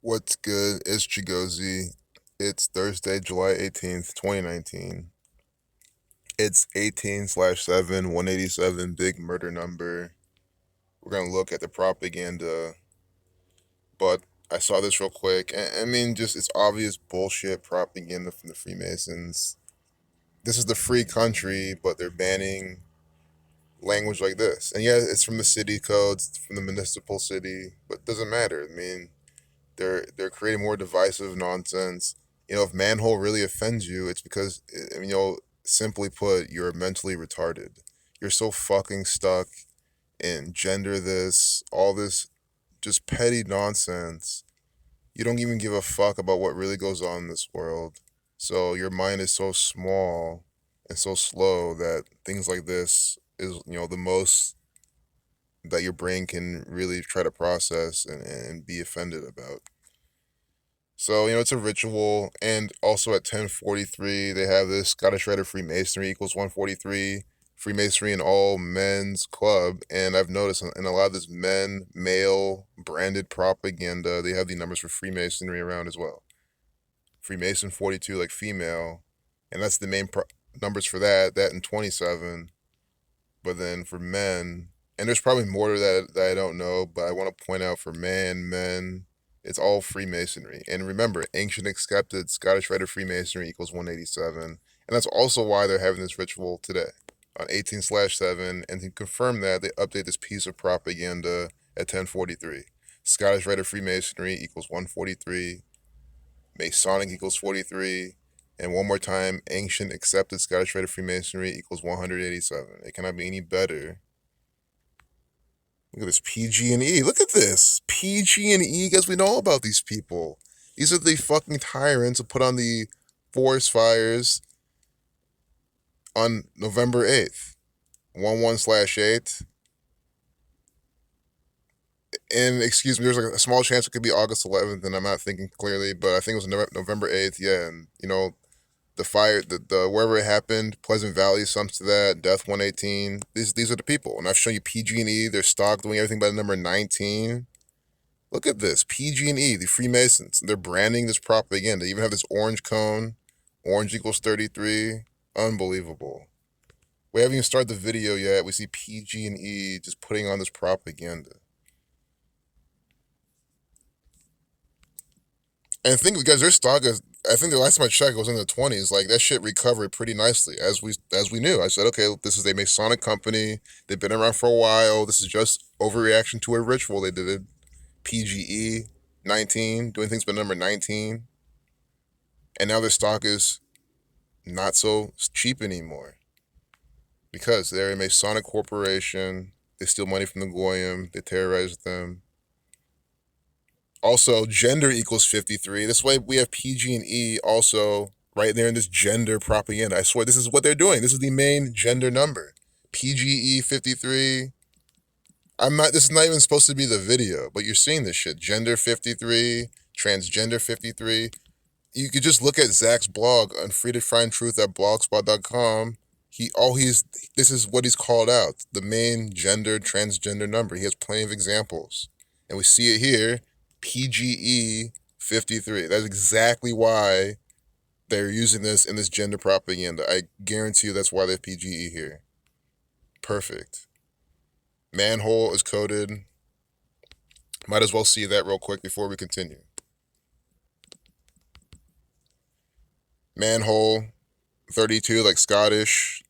What's good? It's Chigozy. It's Thursday, July 18th, 2019. It's 18/7, 187, big murder number. We're going to look at the propaganda, but I saw this real quick. I mean, just it's obvious bullshit propaganda from the Freemasons. This is the free country, but they're banning language like this. And yeah, it's from the city codes, it's from the municipal city, but it doesn't matter. I mean, they're creating more divisive nonsense. If manhole really offends you, it's because simply put, you're mentally retarded. You're so fucking stuck in gender this, all this just petty nonsense. You don't even give a fuck about what really goes on in this world. So your mind is so small and so slow that things like this is, the most that your brain can really try to process and be offended about. So, it's a ritual. And also at 1043, they have this Scottish Rite of Freemasonry equals 143, Freemasonry in all men's club. And I've noticed in a lot of this male branded propaganda, they have the numbers for Freemasonry around as well. Freemason 42, like female. And that's the main numbers for that and 27. But then for men, and there's probably more to that I don't know, but I want to point out for men, it's all Freemasonry. And remember, ancient accepted Scottish Rite of Freemasonry equals 187. And that's also why they're having this ritual today on 18/7. And to confirm that, they update this piece of propaganda at 1043. Scottish Rite of Freemasonry equals 143. Masonic equals 43. And one more time, ancient accepted Scottish Rite of Freemasonry equals 187. It cannot be any better. Look at this PG&E. Look at this PG&E. Guys, we know about these people. These are the fucking tyrants who put on the forest fires on November 8th. 1/1/8. And excuse me, there's like a small chance it could be August 11th, and I'm not thinking clearly, but I think it was November 8th. Yeah, and the fire, the wherever it happened, Pleasant Valley sums to that. Death 118. These are the people, and I've shown you PG&E. Their stock doing everything by the number 19. Look at this PG&E, the Freemasons. They're branding this propaganda. They even have this orange cone. Orange equals 33. Unbelievable. We haven't even started the video yet. We see PG&E just putting on this propaganda. And think, guys, their stock is. I think the last time I checked, it was in the 20s. Like that shit recovered pretty nicely, as we knew. I said, okay, this is a Masonic company. They've been around for a while. This is just overreaction to a ritual they did. PGE 19, doing things by number 19, and now their stock is not so cheap anymore because they're a Masonic corporation. They steal money from the Goyim. They terrorize them. Also, gender equals 53. This way we have PG&E also right there in this gender propaganda. I swear this is what they're doing. This is the main gender number. PGE 53. This is not even supposed to be the video, but you're seeing this shit. Gender 53, transgender 53. You could just look at Zach's blog on freetofindtruth@blogspot.com. This is what he's called out. The main gender transgender number. He has plenty of examples. And we see it here. PGE 53. That's exactly why they're using this in this gender propaganda. I guarantee you that's why they have PGE here. Perfect. Manhole is coded. Might as well see that real quick before we continue. Manhole 32 like Scottish.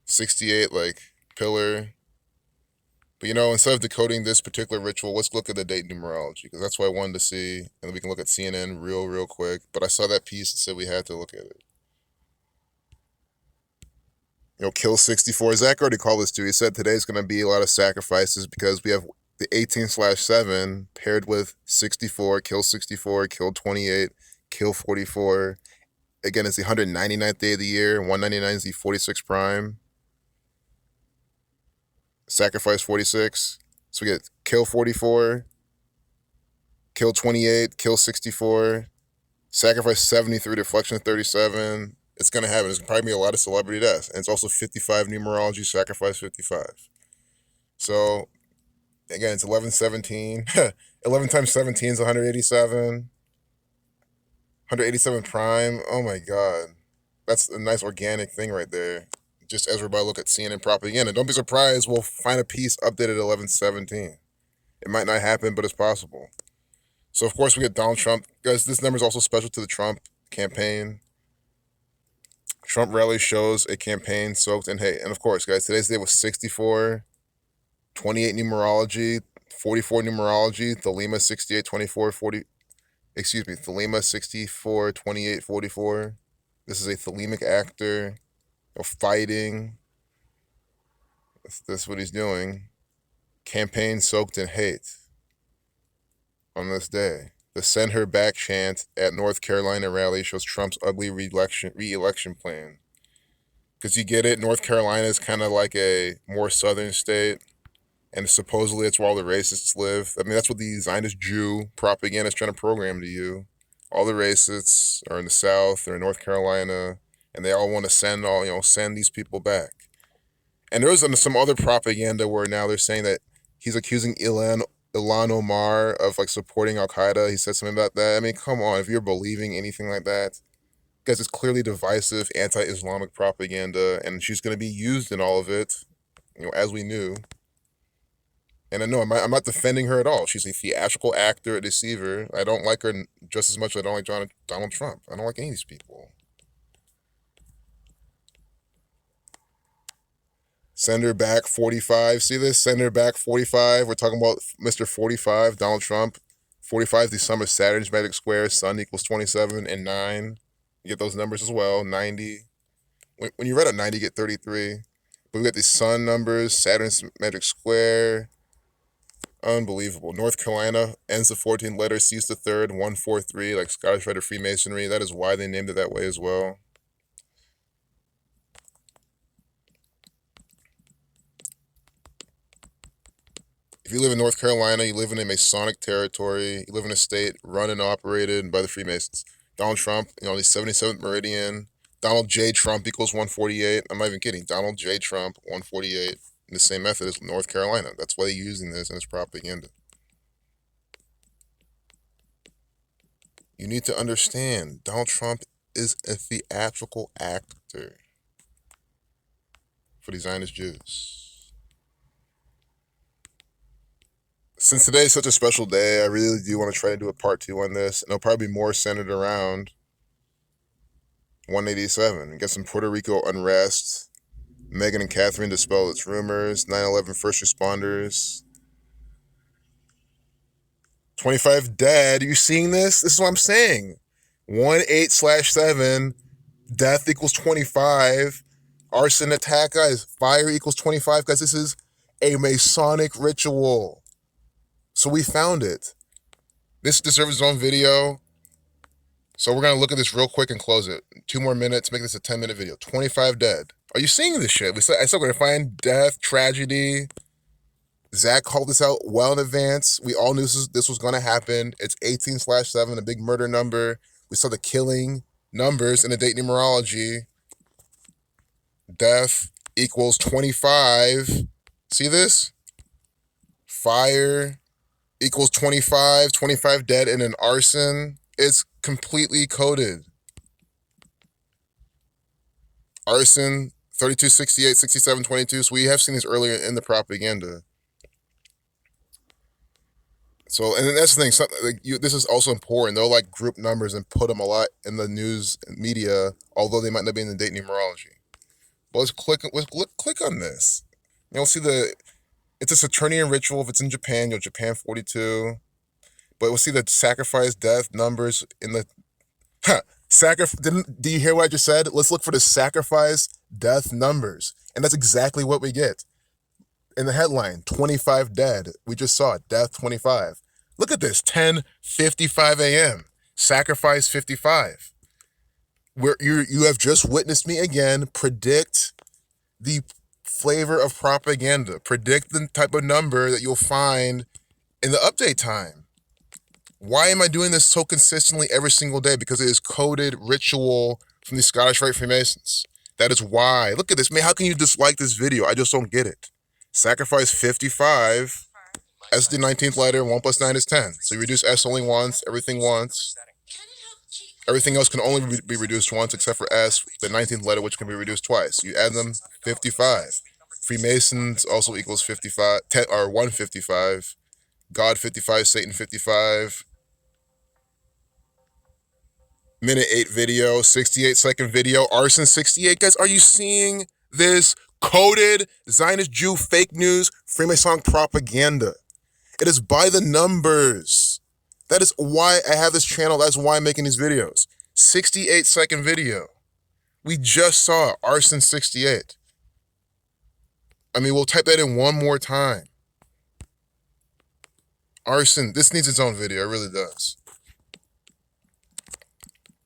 68 like pillar. But instead of decoding this particular ritual, let's look at the date numerology, because that's what I wanted to see. And then we can look at CNN real quick. But I saw that piece and said we had to look at it. Kill 64. Zach already called this too. He said today's going to be a lot of sacrifices because we have the 18/7 paired with 64, kill 64, kill 28, kill 44. Again, it's the 199th day of the year. 199 is the 46 prime. Sacrifice 46. So we get kill 44, kill 28, kill 64, sacrifice 73, deflection 37. It's going to happen. It's going to probably be a lot of celebrity deaths. And it's also 55 numerology, sacrifice 55. So Again, it's 1117. 11 times 17 is 187. 187 prime. Oh my god. That's a nice organic thing right there. Just as we're about to look at CNN propaganda. Don't be surprised we'll find a piece updated at 1117. It might not happen, but it's possible. So, of course, we get Donald Trump. Guys, this number is also special to the Trump campaign. Trump rally shows a campaign soaked in hate. And, of course, guys, today's day was 64, 28 numerology, 44 numerology, Thelema 68, 24, 40. Excuse me, Thelema 64, 28, 44. This is a thelemic actor. Fighting. That's what he's doing. Campaign soaked in hate on this day. The send her back chant at North Carolina rally shows Trump's ugly re-election plan. Because you get it, North Carolina is kind of like a more southern state, and supposedly it's where all the racists live. I mean, that's what the Zionist Jew propaganda is trying to program to you. All the racists are in the South, they're in North Carolina, and they all want to send these people back. And there was some other propaganda where now they're saying that he's accusing Ilhan Omar of like supporting Al Qaeda. He said something about that. I mean, come on, if you're believing anything like that, because it's clearly divisive, anti-Islamic propaganda, and she's going to be used in all of it, as we knew. And I know I'm not defending her at all. She's a theatrical actor, a deceiver. I don't like her just as much as I don't like Donald Trump. I don't like any of these people. Send her back 45. See this? Send her back 45. We're talking about Mr. 45, Donald Trump. 45 is the sum of Saturn's magic square. Sun equals 27 and 9. You get those numbers as well. 90. When you read out 90, you get 33. But we got these sun numbers, Saturn's magic square. Unbelievable. North Carolina ends the 14th letter, sees the third, 143, like Scottish Rite of Freemasonry. That is why they named it that way as well. If you live in North Carolina, you live in a Masonic territory, you live in a state run and operated by the Freemasons. Donald Trump, the 77th meridian. Donald J. Trump equals 148. I'm not even kidding. Donald J. Trump, 148. In the same method as North Carolina. That's why they're using this in its propaganda. You need to understand, Donald Trump is a theatrical actor for the Zionist Jews. Since today is such a special day, I really do want to try to do a part 2 on this. And it'll probably be more centered around 187. Get some Puerto Rico unrest. Meghan and Catherine dispel its rumors. 9/11 first responders. 25 dead. Are you seeing this? This is what I'm saying. 1/8/7. Death equals 25. Arson attack, guys. Fire equals 25. Guys, this is a Masonic ritual. So we found it. This deserves its own video. So we're going to look at this real quick and close it. 2 more minutes, make this a 10-minute video. 25 dead. Are you seeing this shit? I still going to find death, tragedy. Zach called this out well in advance. We all knew this was going to happen. It's 18/7, a big murder number. We saw the killing numbers in the date numerology. Death equals 25. See this? Fire equals 25. 25 dead in an arson. It's completely coded. Arson, 32, 68, 67, 22. So we have seen this earlier in the propaganda. So, and that's the thing. This is also important. They'll like group numbers and put them a lot in the news and media, although they might not be in the date numerology. But let's click on this. You'll see it's a Saturnian ritual. If it's in Japan, Japan 42. But we'll see the sacrifice death numbers in the do you hear what I just said? Let's look for the sacrifice death numbers. And that's exactly what we get. In the headline, 25 dead. We just saw it, death 25. Look at this, 10:55 a.m. Sacrifice 55. Where you have just witnessed me again predict the flavor of propaganda. Predict the type of number that you'll find in the update time. Why am I doing this so consistently every single day? Because it is coded ritual from the Scottish Rite Freemasons. That is why. Look at this, man. How can you dislike this video? I just don't get it. Sacrifice 55. S is the 19th letter, 1 plus 9 is 10. So you reduce S only once, everything once. Everything else can only be reduced once except for S, the 19th letter, which can be reduced twice. You add them, 55. Freemasons also equals 55, 10, or 155. God 55, Satan 55. Minute 8 video, 68-second video, Arson 68. Guys, are you seeing this? Coded Zionist Jew fake news, Freemasonic propaganda. It is by the numbers. That is why I have this channel. That's why I'm making these videos. 68-second video. We just saw it, Arson 68. I mean, we'll type that in one more time. Arson, this needs its own video. It really does.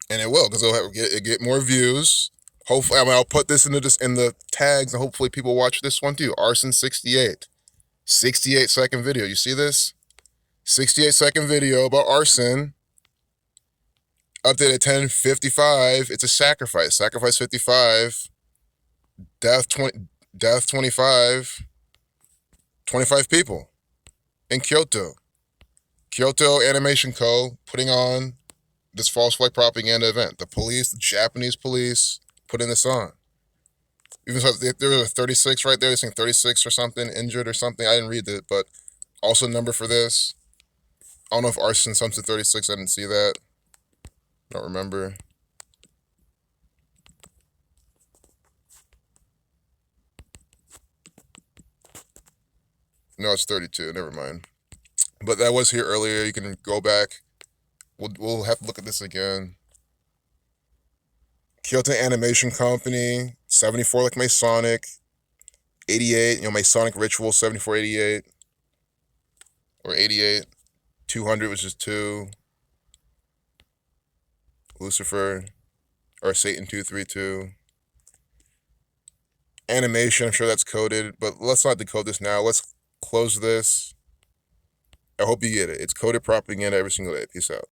And it will, because it'll get more views. Hopefully, I'll put this in the tags, and hopefully people watch this one too. Arson 68. 68-second video. You see this? 68-second video about arson. Update at 10:55. It's a sacrifice. Sacrifice 55. Death 25. 25 people in Kyoto. Kyoto Animation Co. putting on this false flag propaganda event. The police, the Japanese police, putting this on. Even so, there was a 36 right there. They're saying 36 or something, injured or something. I didn't read it, but also number for this. I don't know if arson sums to 36. I didn't see that. I don't remember. No, it's 32. Never mind. But that was here earlier. You can go back. We'll have to look at this again. Kyoto Animation Company, 74 like Masonic, 88, Masonic Ritual, 74, 88, or 88, 200, which is 2, Lucifer, or Satan 232. Animation, I'm sure that's coded, but let's not decode this now. Let's close this. I hope you get it. It's coded propaganda every single day. Peace out.